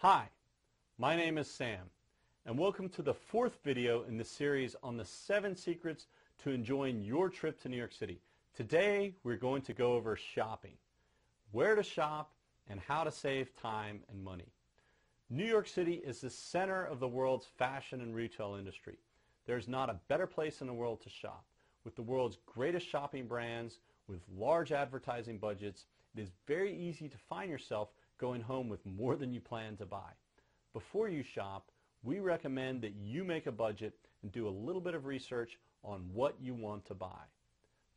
Hi, my name is Sam, and welcome to the fourth video in the series on the 7 secrets to enjoying your trip to New York City. Today, we're going to go over shopping, where to shop, and how to save time and money. New York City is the center of the world's fashion and retail industry. There's not a better place in the world to shop. With the world's greatest shopping brands, with large advertising budgets, it is very easy to find yourself going home with more than you plan to buy. Before you shop, we recommend that you make a budget and do a little bit of research on what you want to buy.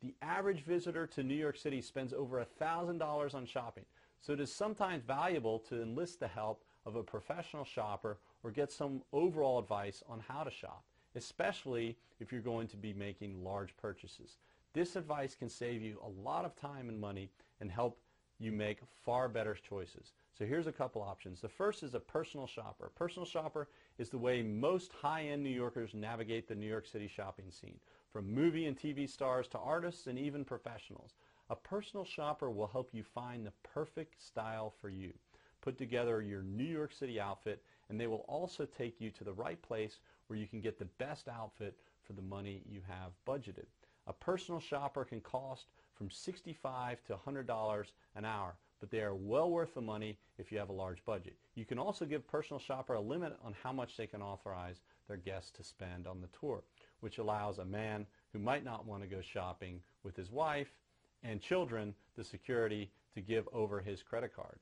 The average visitor to New York City spends over $1,000 on shopping, so it is sometimes valuable to enlist the help of a professional shopper or get some overall advice on how to shop, especially if you're going to be making large purchases. This advice can save you a lot of time and money and help you make far better choices. So here's a couple options. The first is a personal shopper. A personal shopper is the way most high-end New Yorkers navigate the New York City shopping scene, from movie and TV stars to artists and even professionals. A personal shopper will help you find the perfect style for you, put together your New York City outfit, and they will also take you to the right place where you can get the best outfit for the money you have budgeted. A personal shopper can cost from $65 to $100 an hour, but they are well worth the money if you have a large budget. You can also give personal shopper a limit on how much they can authorize their guests to spend on the tour, which allows a man who might not want to go shopping with his wife and children the security to give over his credit card.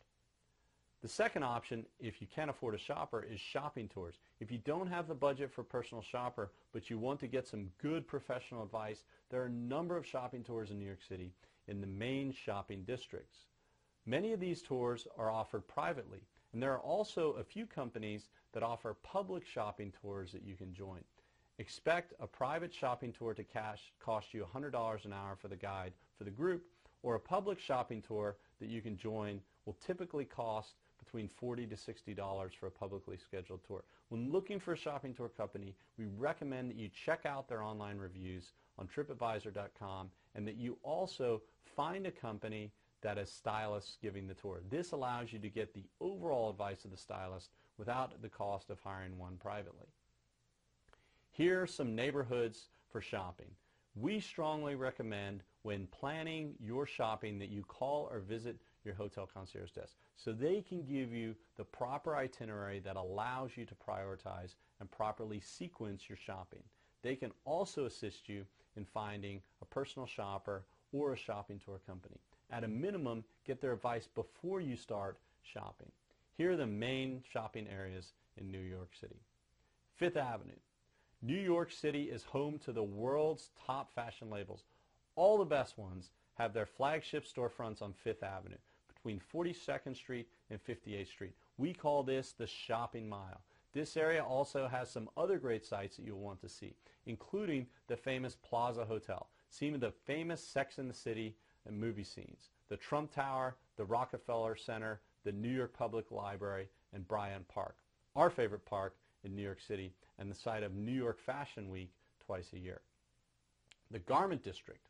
The second option, if you can't afford a shopper, is shopping tours. If you don't have the budget for a personal shopper, but you want to get some good professional advice, there are a number of shopping tours in New York City in the main shopping districts. Many of these tours are offered privately, and there are also a few companies that offer public shopping tours that you can join. Expect a private shopping tour to cost you $100 an hour for the guide for the group, or a public shopping tour that you can join will typically cost between $40 to $60 for a publicly scheduled tour. When looking for a shopping tour company, we recommend that you check out their online reviews on TripAdvisor.com and that you also find a company that has stylists giving the tour. This allows you to get the overall advice of the stylist without the cost of hiring one privately. Here are some neighborhoods for shopping. We strongly recommend when planning your shopping that you call or visit your hotel concierge desk so they can give you the proper itinerary that allows you to prioritize and properly sequence your shopping. They can also assist you in finding a personal shopper or a shopping tour company. At a minimum, get their advice before you start shopping. Here are the main shopping areas in New York City. Fifth Avenue. New York City is home to the world's top fashion labels. All the best ones have their flagship storefronts on Fifth Avenue, between 42nd Street and 58th Street. We call this the shopping mile. This area also has some other great sites that you'll want to see, including the famous Plaza Hotel, scene of the famous Sex and the City and movie scenes, the Trump Tower, the Rockefeller Center, the New York Public Library, and Bryant Park, our favorite park in New York City, and the site of New York Fashion Week twice a year. The Garment District.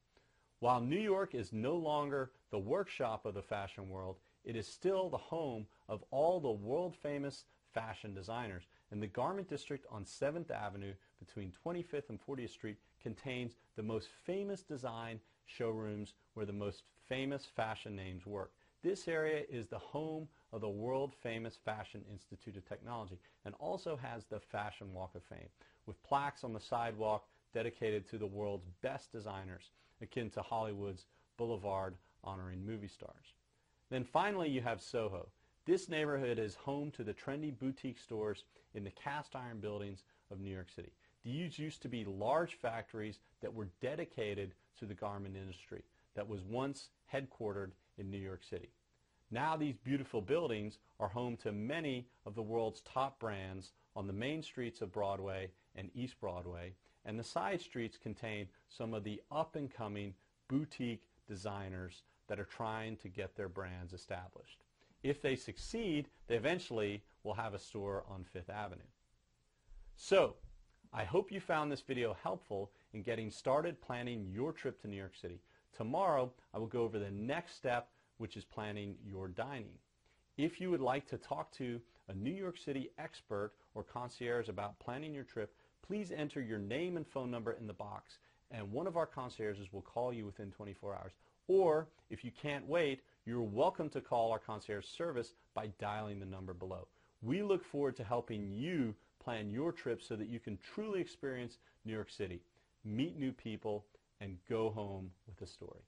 While New York is no longer the workshop of the fashion world, it is still the home of all the world-famous fashion designers, and the Garment District on 7th Avenue between 25th and 40th Street contains the most famous design showrooms where the most famous fashion names work. This area is the home of the world-famous Fashion Institute of Technology and also has the Fashion Walk of Fame, with plaques on the sidewalk dedicated to the world's best designers, akin to Hollywood's Boulevard honoring movie stars. Then finally you have Soho. This neighborhood is home to the trendy boutique stores in the cast iron buildings of New York City. These used to be large factories that were dedicated to the garment industry that was once headquartered in New York City. Now these beautiful buildings are home to many of the world's top brands on the main streets of Broadway and East Broadway, and the side streets contain some of the up-and-coming boutique designers that are trying to get their brands established. If they succeed, they eventually will have a store on Fifth Avenue. So, I hope you found this video helpful in getting started planning your trip to New York City. Tomorrow, I will go over the next step, which is planning your dining. If you would like to talk to a New York City expert or concierge about planning your trip, please enter your name and phone number in the box, and one of our concierges will call you within 24 hours. Or, if you can't wait, you're welcome to call our concierge service by dialing the number below. We look forward to helping you plan your trip so that you can truly experience New York City, meet new people, and go home with a story.